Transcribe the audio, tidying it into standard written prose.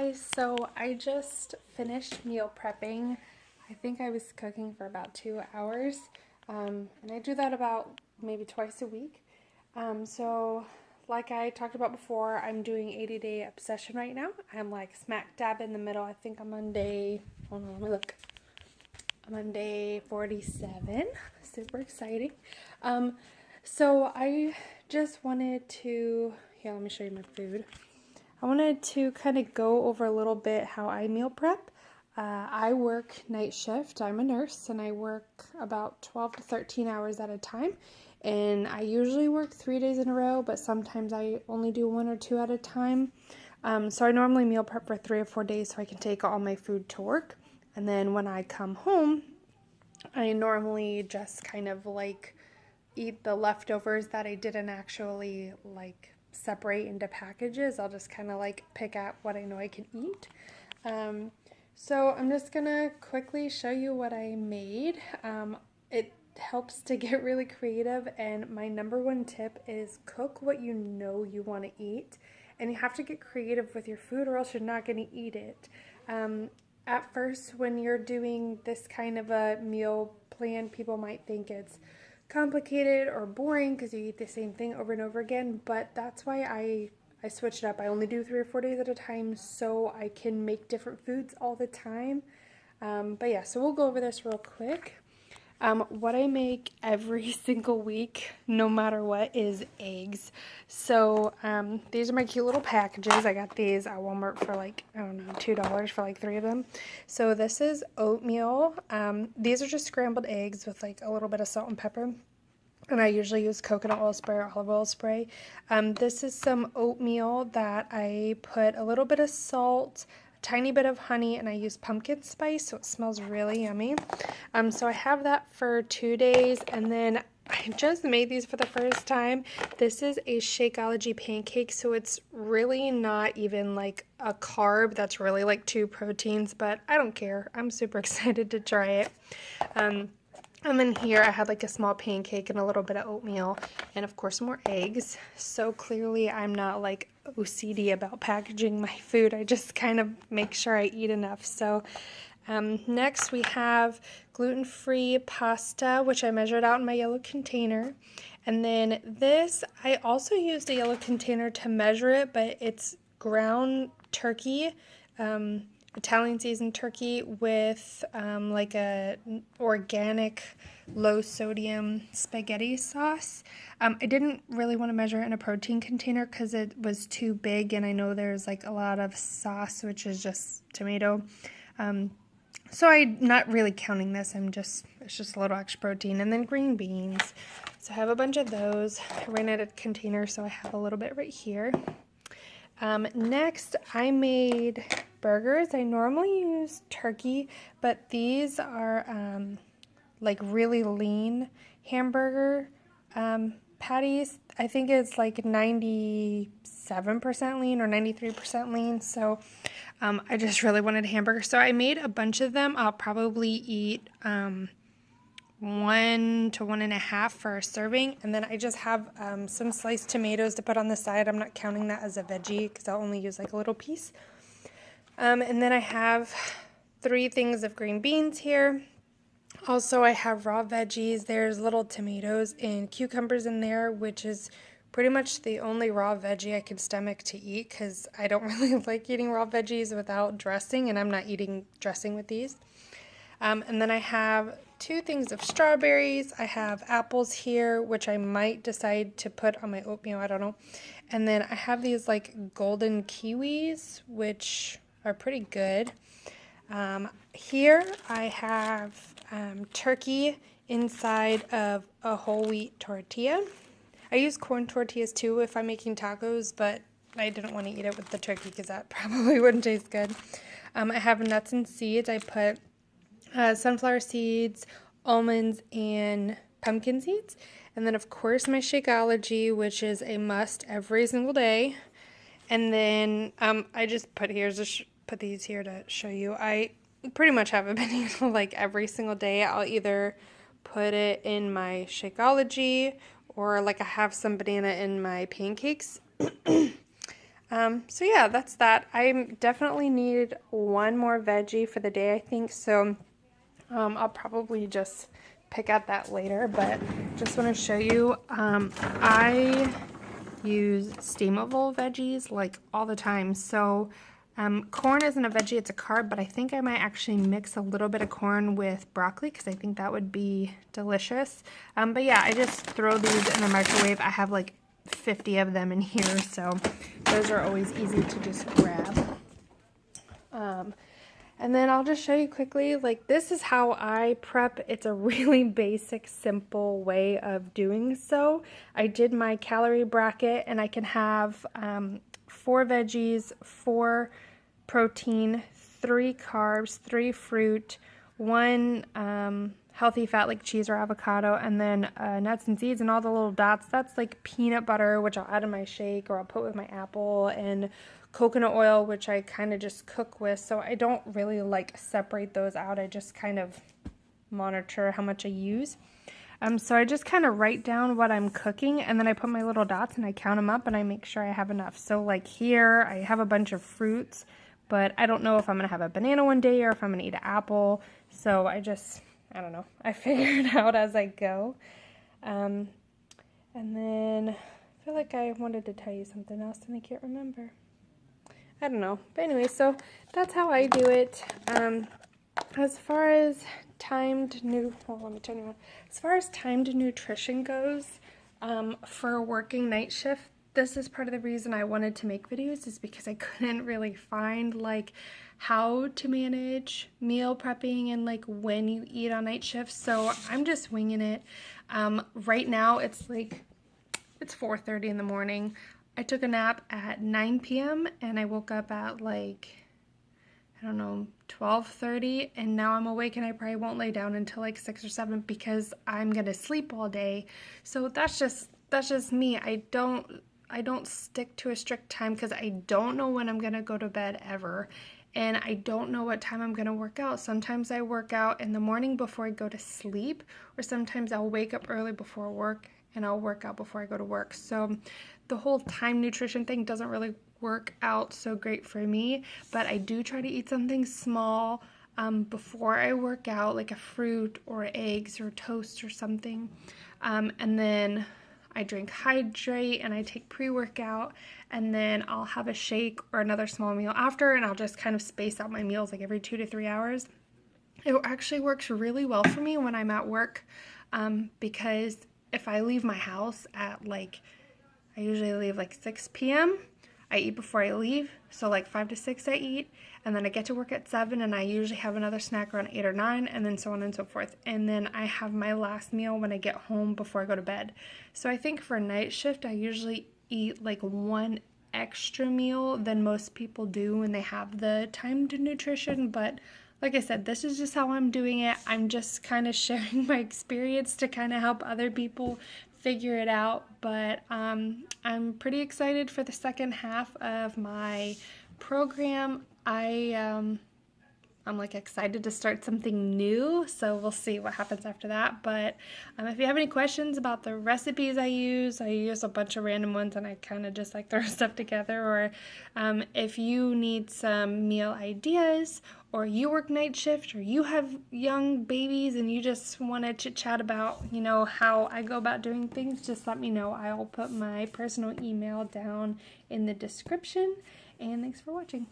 guys, so I just finished meal prepping. I think I was cooking for about 2 hours, and I do that about maybe twice a week. So like I talked about before, I'm doing 80-day obsession right now. I'm like smack dab in the middle. I think I'm on day, hold on, let me look. I'm on day 47. Super exciting. So I just wanted to, here, let me show you my food. I wanted to kind of go over a little bit how I meal prep. I work night shift. I'm a nurse and I work about 12 to 13 hours at a time. And I usually work 3 days in a row, but sometimes I only do 1 or 2 at a time. So I normally meal prep for 3 or 4 days so I can take all my food to work. And then when I come home, I normally just kind of like eat the leftovers that I didn't actually like separate into packages. I'll just kind of like pick out what I know I can eat. So I'm just gonna quickly show you what I made. It helps to get really creative, and my number one tip is cook what you know you want to eat, and you have to get creative with your food or else you're not going to eat it. At first, when you're doing this kind of a meal plan, people might think it's complicated or boring because you eat the same thing over and over again, but that's why I switched it up. I only do 3 or 4 days at a time so I can make different foods all the time. But yeah, so we'll go over this real quick. What I make every single week, no matter what, is eggs. So these are my cute little packages. I got these at Walmart for like, I don't know, $2 for like 3 of them. So this is oatmeal. These are just scrambled eggs with like a little bit of salt and pepper. And I usually use coconut oil spray or olive oil spray. This is some oatmeal that I put a little bit of salt, a tiny bit of honey, and I use pumpkin spice, so it smells really yummy. So I have that for 2 days, and then I just made these for the first time. This is a Shakeology pancake, so it's really not even like a carb. That's really like 2 proteins, but I don't care. I'm super excited to try it. And then here I had like a small pancake and a little bit of oatmeal and of course more eggs. So clearly I'm not like OCD about packaging my food. I just kind of make sure I eat enough. So next we have gluten-free pasta, which I measured out in my yellow container. And then this, I also used a yellow container to measure it, but it's ground turkey. Italian seasoned turkey with like a organic low sodium spaghetti sauce. I didn't really want to measure it in a protein container because it was too big, and I know there's like a lot of sauce, which is just tomato. So I'm not really counting this. It's just a little extra protein. And then green beans. So I have a bunch of those. I ran out of container, so I have a little bit right here. Next, I made burgers. I normally use turkey, but these are like really lean hamburger patties. I think it's like 97% lean or 93% lean, so I just really wanted a hamburger. So I made a bunch of them. I'll probably eat 1 to 1.5 for a serving, and then I just have some sliced tomatoes to put on the side. I'm not counting that as a veggie because I'll only use like a little piece. And then I have 3 things of green beans here. Also, I have raw veggies. There's little tomatoes and cucumbers in there, which is pretty much the only raw veggie I can stomach to eat because I don't really like eating raw veggies without dressing, and I'm not eating dressing with these. And then I have 2 things of strawberries. I have apples here, which I might decide to put on my oatmeal. I don't know. And then I have these like golden kiwis, which are pretty good. Here I have turkey inside of a whole wheat tortilla. I use corn tortillas too if I'm making tacos, but I didn't want to eat it with the turkey because that probably wouldn't taste good. I have nuts and seeds. I put sunflower seeds, almonds, and pumpkin seeds. And then, of course, my Shakeology, which is a must every single day. And then I just put these here to show you. I pretty much have a banana like every single day. I'll either put it in my Shakeology or like I have some banana in my pancakes. So yeah, that's that. I definitely need one more veggie for the day, I think. So I'll probably just pick at that later, but just want to show you. I use steamable veggies like all the time. So corn isn't a veggie, it's a carb, but I think I might actually mix a little bit of corn with broccoli because I think that would be delicious. But yeah, I just throw these in the microwave. I have like 50 of them in here, so those are always easy to just grab. And then I'll just show you quickly, like this is how I prep. It's a really basic, simple way of doing so. I did my calorie bracket and I can have 4 veggies, 4 protein, 3 carbs, 3 fruit, 1 healthy fat like cheese or avocado, and then nuts and seeds, and all the little dots, that's like peanut butter, which I'll add in my shake or I'll put with my apple, and coconut oil, which I kind of just cook with. So I don't really like separate those out. I just kind of monitor how much I use. So I just kind of write down what I'm cooking, and then I put my little dots and I count them up and I make sure I have enough. So like here I have a bunch of fruits, but I don't know if I'm gonna have a banana one day or if I'm gonna eat an apple. So I don't know. I figure it out as I go. And then I feel like I wanted to tell you something else and I can't remember. I don't know. But anyway, so that's how I do it. As far as timed nutrition goes, for working night shift, this is part of the reason I wanted to make videos, is because I couldn't really find like how to manage meal prepping and like when you eat on night shift. So I'm just winging it. Right now it's 4:30 in the morning. I took a nap at 9 p.m. and I woke up at like, I don't know, 12:30, and now I'm awake and I probably won't lay down until like 6 or 7 because I'm gonna sleep all day. So that's just me. I don't stick to a strict time because I don't know when I'm gonna go to bed ever, and I don't know what time I'm gonna work out. Sometimes I work out in the morning before I go to sleep, or sometimes I'll wake up early before work and I'll work out before I go to work. So the whole time nutrition thing doesn't really work out so great for me, but I do try to eat something small before I work out, like a fruit or eggs or toast or something. And then I drink Hydrate and I take pre-workout, and then I'll have a shake or another small meal after, and I'll just kind of space out my meals like every 2 to 3 hours. It actually works really well for me when I'm at work, because if I leave my house at I usually leave like 6 p.m. I eat before I leave, so like 5 to 6 I eat, and then I get to work at 7, and I usually have another snack around 8 or 9, and then so on and so forth. And then I have my last meal when I get home before I go to bed. So I think for night shift, I usually eat like 1 extra meal than most people do when they have the timed nutrition. But like I said, this is just how I'm doing it. I'm just kind of sharing my experience to kind of help other people figure it out. But I'm pretty excited for the second half of my program. I'm like excited to start something new, so we'll see what happens after that. But if you have any questions about the recipes I use a bunch of random ones and I kind of just like throw stuff together. Or if you need some meal ideas, or you work night shift, or you have young babies and you just want to chit chat about, how I go about doing things, just let me know. I'll put my personal email down in the description. And thanks for watching.